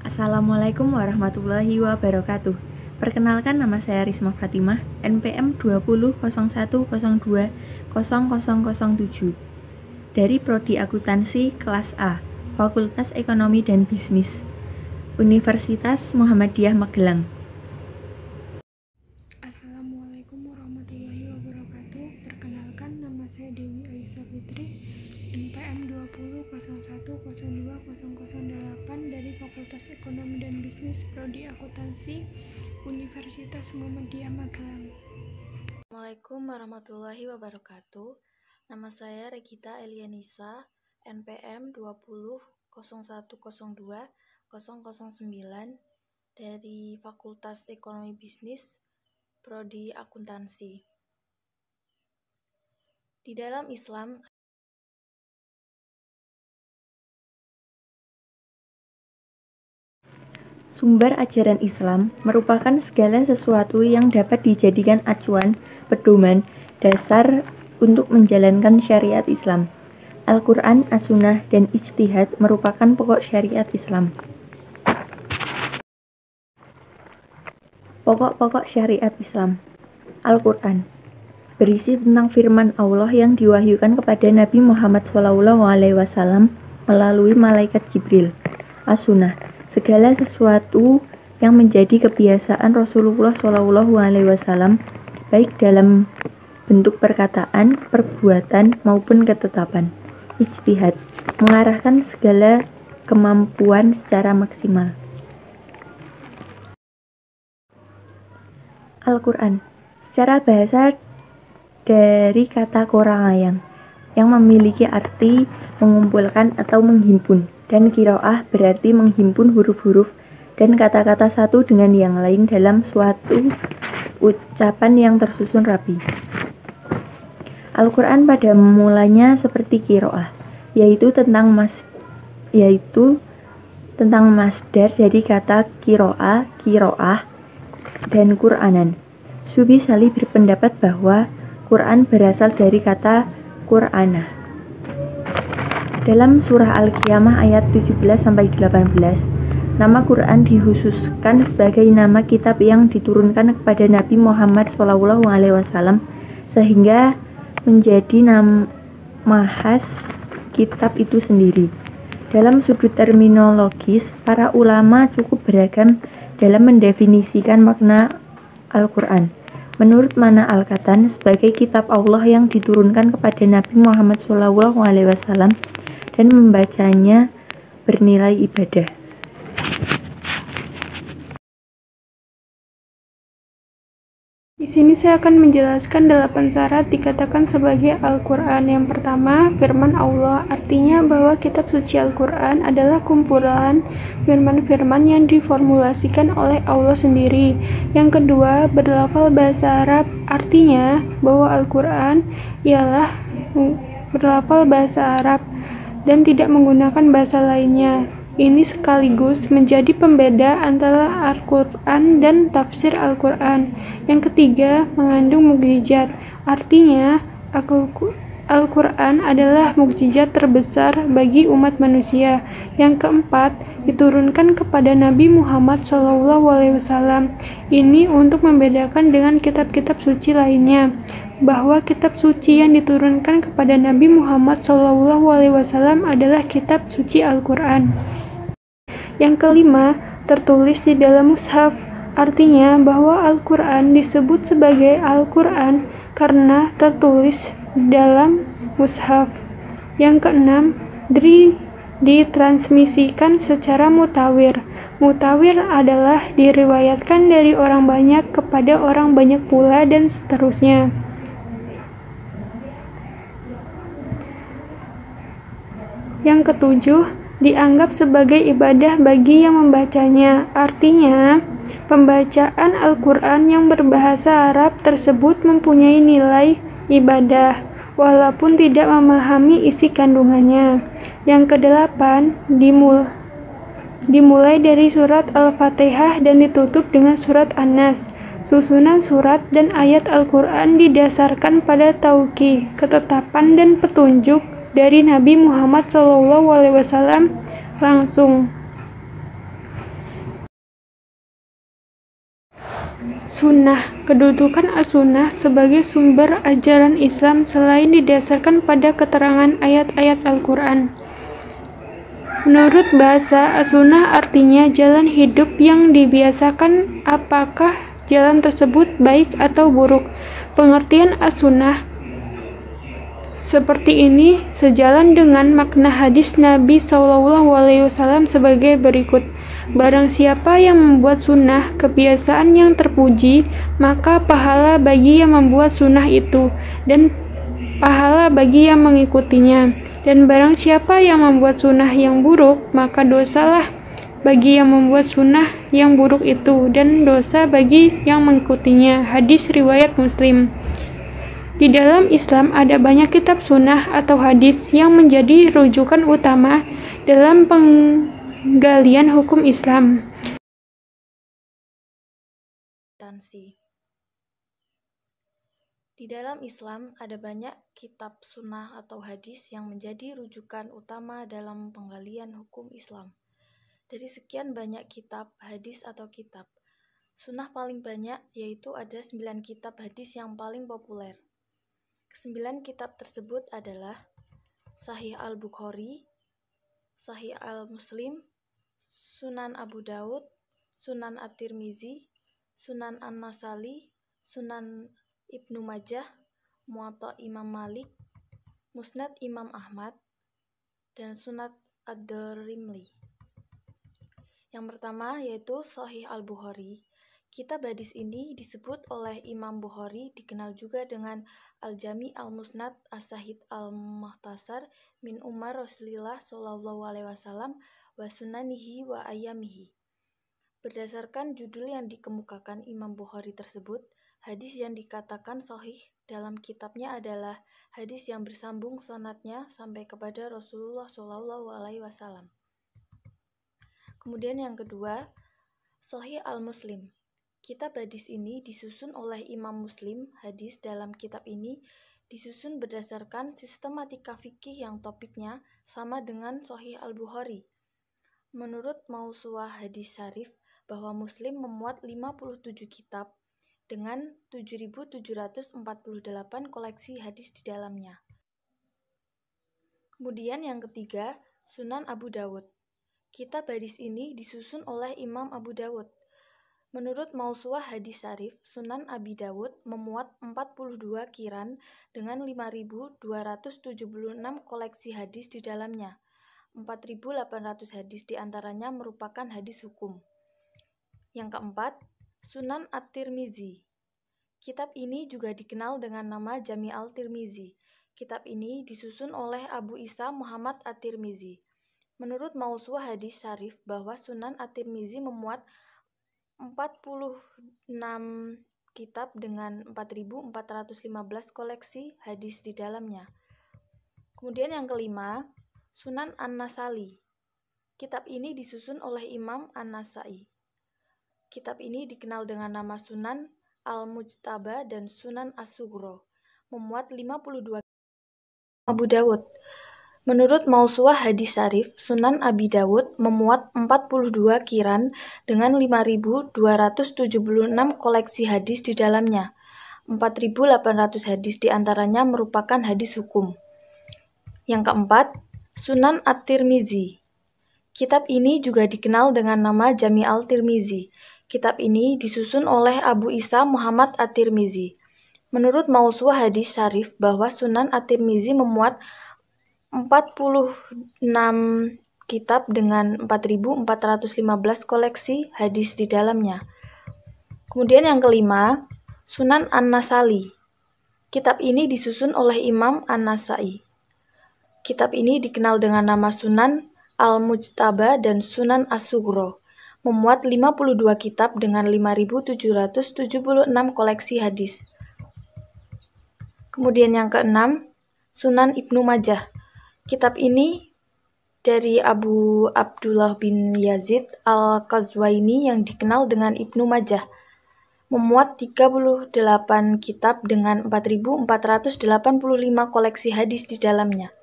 Assalamualaikum warahmatullahi wabarakatuh. Perkenalkan, nama saya Risma Fatimah, NPM 20.0102.0007 dari Prodi Akuntansi kelas A, Fakultas Ekonomi dan Bisnis, Universitas Muhammadiyah Magelang. Assalamualaikum warahmatullahi wabarakatuh. Perkenalkan, nama saya Dewi Aisyah Fitri, NPM 20.0102.0008 dari Fakultas Ekonomi dan Bisnis, Prodi Akuntansi, Universitas Muhammadiyah Magelang. Assalamualaikum warahmatullahi wabarakatuh. Nama saya Regita Elianisa, NPM 20.0102.009 dari Fakultas Ekonomi Bisnis, Prodi Akuntansi. Di dalam Islam, Sumber ajaran Islam merupakan segala sesuatu yang dapat dijadikan acuan, pedoman, dasar untuk menjalankan syariat Islam. Al-Quran, As-Sunnah, dan Ijtihad merupakan pokok syariat Islam. Pokok-pokok syariat Islam. Al-Quran berisi tentang firman Allah yang diwahyukan kepada Nabi Muhammad SAW melalui malaikat Jibril. As-Sunnah, segala sesuatu yang menjadi kebiasaan Rasulullah SAW, baik dalam bentuk perkataan, perbuatan, maupun ketetapan. Ijtihad, mengarahkan segala kemampuan secara maksimal. Al-Quran, secara bahasa dari kata korang-ayang, yang memiliki arti mengumpulkan atau menghimpun, dan qiraah berarti menghimpun huruf-huruf dan kata-kata satu dengan yang lain dalam suatu ucapan yang tersusun rapi. Al-Quran pada mulanya seperti qiraah, yaitu tentang masdar dari kata qiraah, dan Qur'anan. Syubi Salih berpendapat bahwa Quran berasal dari kata Qur'anah. Dalam surah Al-Qiyamah ayat 17-18, nama Quran dikhususkan sebagai nama kitab yang diturunkan kepada Nabi Muhammad SAW, sehingga menjadi nama khas kitab itu sendiri. Dalam sudut terminologis, para ulama cukup beragam dalam mendefinisikan makna Al-Quran. Menurut Mana Al-Katan, sebagai kitab Allah yang diturunkan kepada Nabi Muhammad SAW dan membacanya bernilai ibadah. Di sini saya akan menjelaskan 8 syarat dikatakan sebagai Al-Quran. Yang pertama, firman Allah, artinya bahwa kitab suci Al-Quran adalah kumpulan firman-firman yang diformulasikan oleh Allah sendiri. Yang kedua, berlafal bahasa Arab, artinya bahwa Al-Quran ialah berlafal bahasa Arab dan tidak menggunakan bahasa lainnya. Ini sekaligus menjadi pembeda antara Al-Quran dan tafsir Al-Quran. Yang ketiga, mengandung mukjizat. Artinya, Al-Quran adalah mukjizat terbesar bagi umat manusia. Yang keempat, diturunkan kepada Nabi Muhammad SAW. Ini untuk membedakan dengan kitab-kitab suci lainnya, bahwa kitab suci yang diturunkan kepada Nabi Muhammad SAW adalah kitab suci Al-Quran. Yang kelima, tertulis di dalam mushaf, artinya bahwa Al-Quran disebut sebagai Al-Quran karena tertulis dalam mushaf. Yang keenam, ditransmisikan secara mutawir. Mutawir adalah diriwayatkan dari orang banyak kepada orang banyak pula dan seterusnya. Yang ketujuh, dianggap sebagai ibadah bagi yang membacanya. Artinya, pembacaan Al-Quran yang berbahasa Arab tersebut mempunyai nilai ibadah, walaupun tidak memahami isi kandungannya. Yang kedelapan, dimulai dari surat Al-Fatihah dan ditutup dengan surat An-Nas. Susunan surat dan ayat Al-Quran didasarkan pada tauqih, ketetapan dan petunjuk dari Nabi Muhammad SAW langsung. Sunnah. Kedudukan as-sunnah sebagai sumber ajaran Islam selain didasarkan pada keterangan ayat-ayat Al-Quran. Menurut bahasa, as-sunnah artinya jalan hidup yang dibiasakan. Apakah jalan tersebut baik atau buruk? Pengertian as-sunnah seperti ini sejalan dengan makna hadis Nabi SAW sebagai berikut. Barang siapa yang membuat sunnah kebiasaan yang terpuji, maka pahala bagi yang membuat sunnah itu, dan pahala bagi yang mengikutinya. Dan barang siapa yang membuat sunnah yang buruk, maka dosalah bagi yang membuat sunnah yang buruk itu, dan dosa bagi yang mengikutinya. Hadis riwayat Muslim. Di dalam Islam ada banyak kitab sunnah atau hadis yang menjadi rujukan utama dalam penggalian hukum Islam. Di dalam Islam ada banyak kitab sunnah atau hadis yang menjadi rujukan utama dalam penggalian hukum Islam. Dari sekian banyak kitab, hadis atau kitab sunnah paling banyak, yaitu ada 9 kitab hadis yang paling populer. Ke-9 kitab tersebut adalah Sahih Al-Bukhari, Sahih Al-Muslim, Sunan Abu Daud, Sunan At-Tirmizi, Sunan An-Nasai, Sunan Ibnu Majah, Muwatta Imam Malik, Musnad Imam Ahmad, dan Sunan Ad-Darimi. Yang pertama yaitu Sahih Al-Bukhari. Kitab hadis ini disebut oleh Imam Bukhari, dikenal juga dengan Al-Jami Al-Musnad As-Sahih Al-Mukhtasar min Umar Rasulillah SAW wa sunanihi wa ayamihi. Berdasarkan judul yang dikemukakan Imam Bukhari tersebut, hadis yang dikatakan sahih dalam kitabnya adalah hadis yang bersambung sanadnya sampai kepada Rasulullah SAW. Kemudian yang kedua, Sahih Al-Muslim. Kitab hadis ini disusun oleh Imam Muslim. Hadis dalam kitab ini disusun berdasarkan sistematika fikih yang topiknya sama dengan Sahih Al-Bukhari. Menurut Mausu'ah Hadis Syarif, bahwa Muslim memuat 57 kitab dengan 7.748 koleksi hadis di dalamnya. Kemudian yang ketiga, Sunan Abu Dawud. Kitab hadis ini disusun oleh Imam Abu Dawud. Menurut Mausu'ah Hadis Syarif, Sunan Abi Dawud memuat 42 qiran dengan 5.276 koleksi hadis di dalamnya. 4.800 hadis diantaranya merupakan hadis hukum. Yang keempat, Sunan At-Tirmizi. Kitab ini juga dikenal dengan nama Jami' Al-Tirmizi. Kitab ini disusun oleh Abu Isa Muhammad At-Tirmizi. Menurut Mausu'ah Hadis Syarif, bahwa Sunan At-Tirmizi memuat 46 kitab dengan 4.415 koleksi hadis di dalamnya. Kemudian yang kelima, Sunan An-Nasai. Kitab ini disusun oleh Imam An-Nasai. Kitab ini dikenal dengan nama Sunan Al-Mujtaba dan Sunan As-Sughra, memuat 52 Abu Dawud. Menurut Mausu'ah Hadis Syarif, Sunan Abi Dawud memuat 42 qiran dengan 5.276 koleksi hadis di dalamnya. 4.800 hadis diantaranya merupakan hadis hukum. Yang keempat, Sunan At-Tirmizi. Kitab ini juga dikenal dengan nama Jami' Al-Tirmizi. Kitab ini disusun oleh Abu Isa Muhammad At-Tirmizi. Menurut Mausu'ah Hadis Syarif, bahwa Sunan At-Tirmizi memuat 46 kitab dengan 4.415 koleksi hadis di dalamnya. Kemudian yang kelima, Sunan An-Nasai. Kitab ini disusun oleh Imam An-Nasai. Kitab ini dikenal dengan nama Sunan Al-Mujtaba dan Sunan As-Sughra, memuat 52 kitab dengan 5.776 koleksi hadis. Kemudian yang keenam, Sunan Ibnu Majah. Kitab ini dari Abu Abdullah bin Yazid Al-Qazwaini yang dikenal dengan Ibnu Majah, memuat 38 kitab dengan 4.485 koleksi hadis di dalamnya.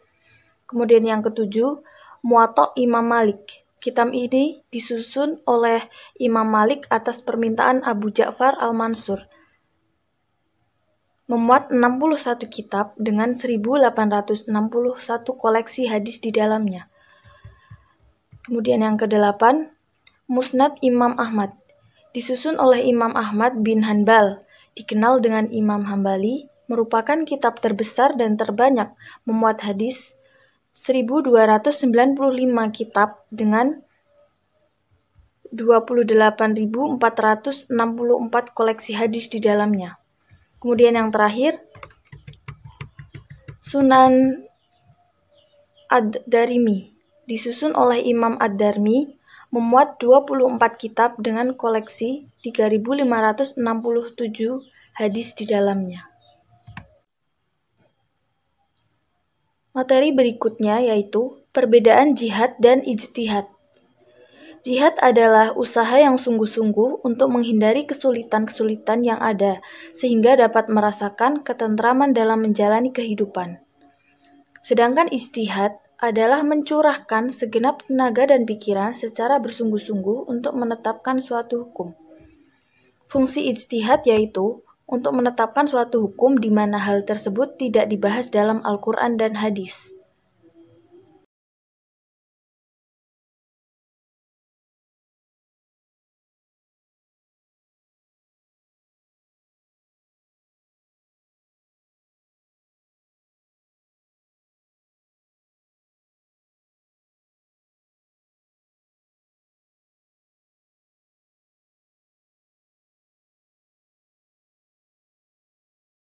Kemudian yang ketujuh, Muwatta Imam Malik. Kitab ini disusun oleh Imam Malik atas permintaan Abu Ja'far al-Mansur. Memuat 61 kitab dengan 1861 koleksi hadis di dalamnya. Kemudian yang ke-8, Musnad Imam Ahmad. Disusun oleh Imam Ahmad bin Hanbal, dikenal dengan Imam Hambali, merupakan kitab terbesar dan terbanyak memuat hadis 1295 kitab dengan 28.464 koleksi hadis di dalamnya. Kemudian yang terakhir, Sunan Ad-Darimi. Disusun oleh Imam Ad-Darimi, memuat 24 kitab dengan koleksi 3.567 hadis di dalamnya. Materi berikutnya yaitu perbedaan jihad dan ijtihad. Jihad adalah usaha yang sungguh-sungguh untuk menghindari kesulitan-kesulitan yang ada, sehingga dapat merasakan ketentraman dalam menjalani kehidupan. Sedangkan ijtihad adalah mencurahkan segenap tenaga dan pikiran secara bersungguh-sungguh untuk menetapkan suatu hukum. Fungsi ijtihad yaitu untuk menetapkan suatu hukum di mana hal tersebut tidak dibahas dalam Al-Quran dan hadis.